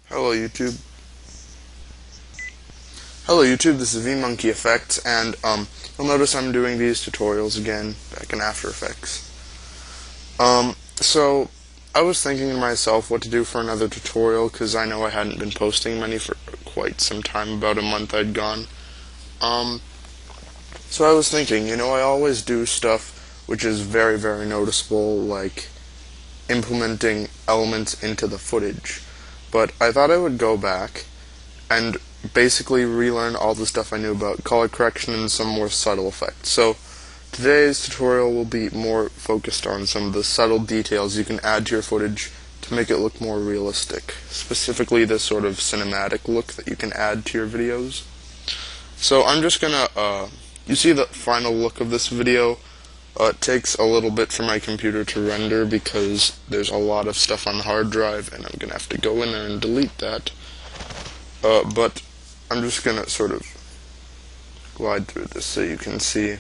Hello YouTube. Hello YouTube, this is VMonkey Effects, and you'll notice I'm doing these tutorials again back in After Effects. So I was thinking to myself what to do for another tutorial, because I know I hadn't been posting many for quite some time, about a month I'd gone. So I was thinking, I always do stuff which is very, very noticeable, like implementing elements into the footage. But I thought I would go back and basically relearn all the stuff I knew about color correction and some more subtle effects. So today's tutorial will be more focused on some of the subtle details you can add to your footage to make it look more realistic, specifically this sort of cinematic look that you can add to your videos. So I'm just gonna, you see the final look of this video. It takes a little bit for my computer to render because there's a lot of stuff on the hard drive and I'm going to have to go in there and delete that. But I'm just going to sort of glide through this so you can see.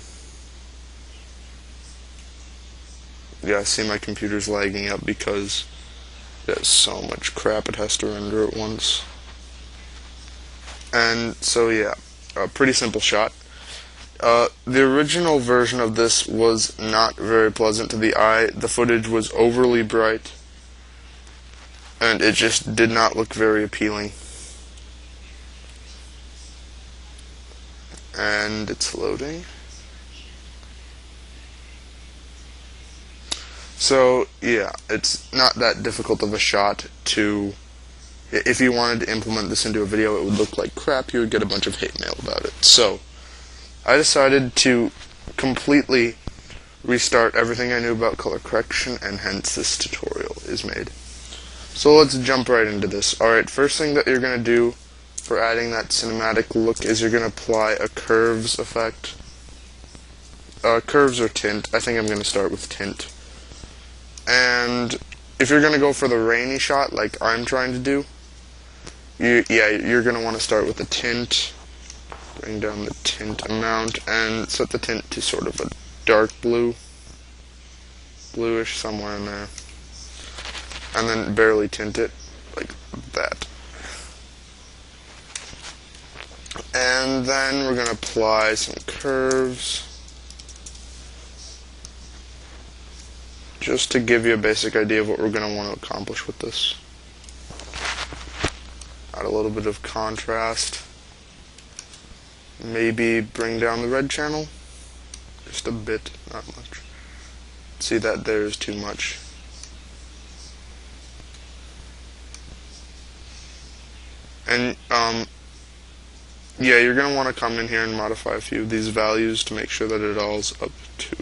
Yeah, I see my computer's lagging up because there's so much crap it has to render at once. And so yeah, a pretty simple shot. The original version of this was not very pleasant to the eye. The footage was overly bright, and it just did not look very appealing. And it's loading. So, yeah, it's not that difficult of a shot to... If you wanted to implement this into a video, it would look like crap. You would get a bunch of hate mail about it. So I decided to completely restart everything I knew about color correction, and hence this tutorial is made. So let's jump right into this. Alright, first thing that you're going to do for adding that cinematic look is you're going to apply a curves effect. Curves or tint. I think I'm going to start with tint. And if you're going to go for the rainy shot like I'm trying to do, you're going to want to start with a tint. Bring down the tint amount and set the tint to sort of a dark blue, bluish, somewhere in there, and then barely tint it like that. And then we're going to apply some curves just to give you a basic idea of what we're going to want to accomplish with this. Add a little bit of contrast. Maybe bring down the red channel, just a bit, not much. See that there's too much. And yeah, you're going to want to come in here and modify a few of these values to make sure that it all's up to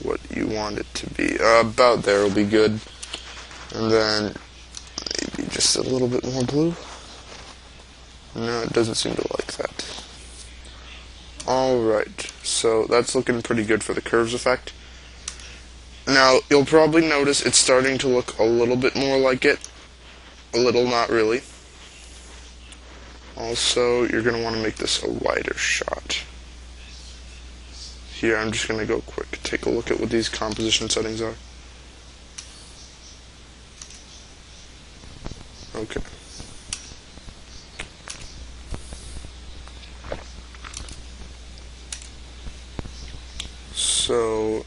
what you want it to be. About there will be good. And then maybe just a little bit more blue. No, it doesn't seem to like that. Alright, so that's looking pretty good for the curves effect. Now, you'll probably notice it's starting to look a little bit more like it. A little, not really. Also, you're going to want to make this a wider shot. Here, I'm just going to go quick. Take a look at what these composition settings are. Okay. So,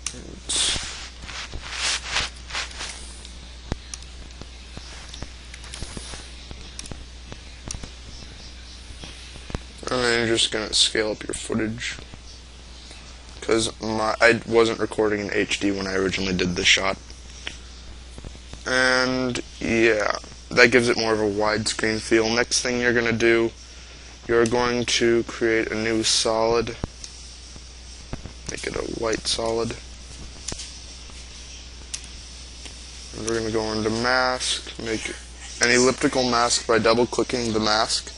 and then you're just going to scale up your footage, because I wasn't recording in HD when I originally did this shot. And yeah, that gives it more of a widescreen feel. Next thing you're going to do, you're going to create a new solid. Make it a white solid. And we're going to go into mask, make an elliptical mask by double clicking the mask,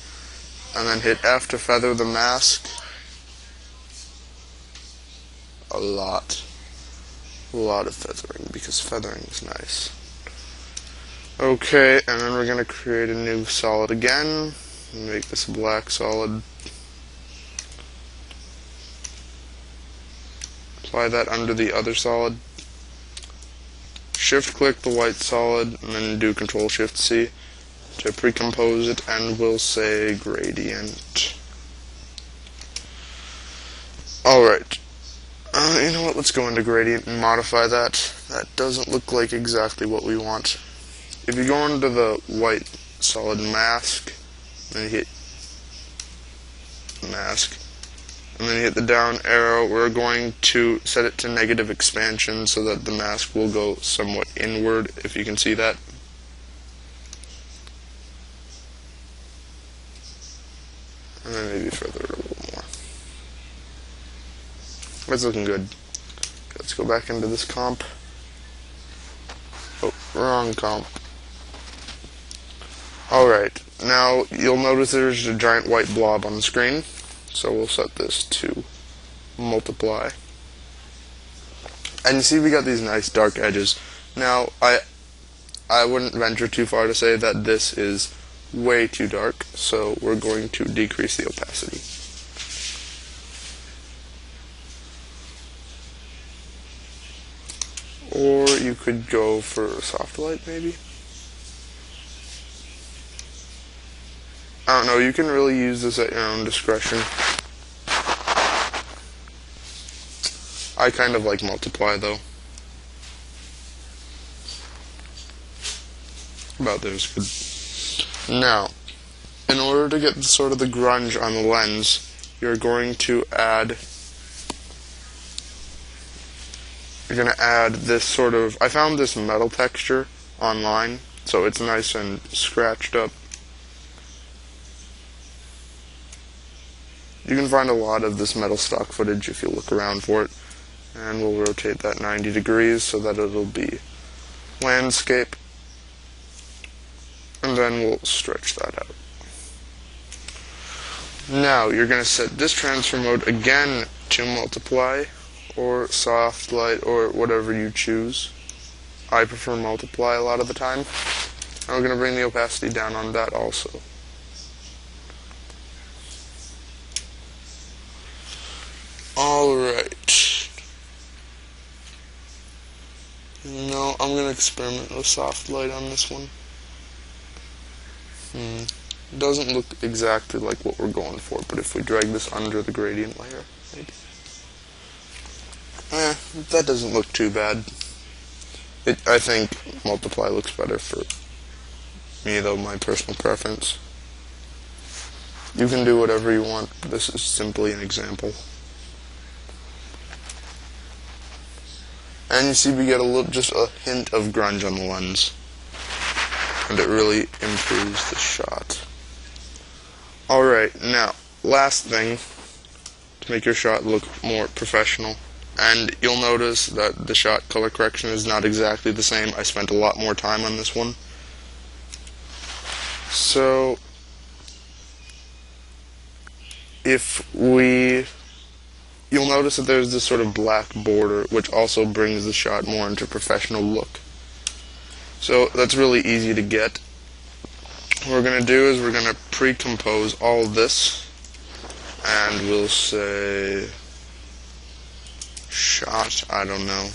and then hit F to feather the mask. A lot of feathering, because feathering is nice. Okay, and then we're going to create a new solid again, make this a black solid. Apply that under the other solid. Shift click the white solid and then do Control Shift C. to pre-compose it, and we'll say gradient. Alright, you know what, let's go into gradient and modify that. That doesn't look like exactly what we want. If you go into the white solid mask, then you hit mask, and then you hit the down arrow, we're going to set it to negative expansion so that the mask will go somewhat inward, if you can see that. And then maybe further a little more. That's looking good. Let's go back into this comp. Oh, wrong comp. Alright, now you'll notice there's a giant white blob on the screen, so we'll set this to multiply. And you see we got these nice dark edges. Now, I wouldn't venture too far to say that this is way too dark, so we're going to decrease the opacity. Or you could go for soft light, maybe? I don't know, you can really use this at your own discretion. I kind of like multiply, though. About there's good. Now, in order to get sort of the grunge on the lens, you're going to add this sort of, I found this metal texture online, so it's nice and scratched up. You can find a lot of this metal stock footage if you look around for it, and we'll rotate that 90 degrees so that it'll be landscape, and then we'll stretch that out. Now you're going to set this transfer mode again to multiply, or soft light, or whatever you choose. I prefer multiply a lot of the time. And we're going to bring the opacity down on that also. Alright. No, I'm going to experiment with soft light on this one. It doesn't look exactly like what we're going for, but if we drag this under the gradient layer, maybe. That doesn't look too bad. I think multiply looks better for me, though, my personal preference. You can do whatever you want. This is simply an example. And you see we get just a hint of grunge on the lens. And it really improves the shot. Alright, now, last thing to make your shot look more professional. And you'll notice that the shot color correction is not exactly the same. I spent a lot more time on this one. So, you'll notice that there's this sort of black border, which also brings the shot more into professional look. So that's really easy to get. What we're going to do is we're going to pre-compose all this, and we'll say shot, I don't know,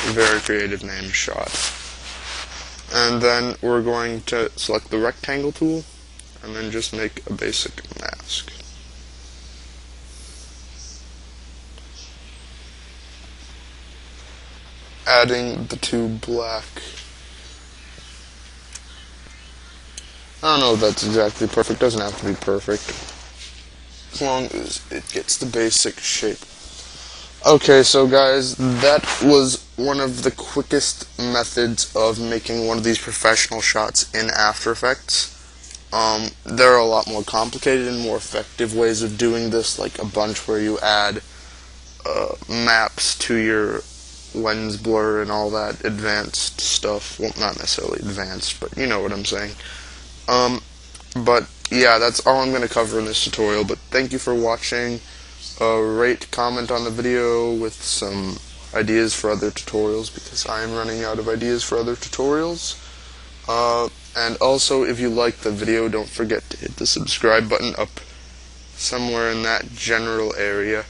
very creative name, shot. And then we're going to select the rectangle tool, and then just make a basic mask. Adding the two black. I don't know if that's exactly perfect, doesn't have to be perfect, as long as it gets the basic shape. Okay, so guys, that was one of the quickest methods of making one of these professional shots in After Effects. There are a lot more complicated and more effective ways of doing this, like a bunch where you add maps to your lens blur and all that advanced stuff. Well, not necessarily advanced, but you know what I'm saying. But yeah, that's all I'm going to cover in this tutorial, but thank you for watching. Rate, comment on the video with some ideas for other tutorials, because I am running out of ideas for other tutorials. And also, if you liked the video, don't forget to hit the subscribe button up somewhere in that general area.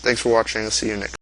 Thanks for watching. I'll see you next time.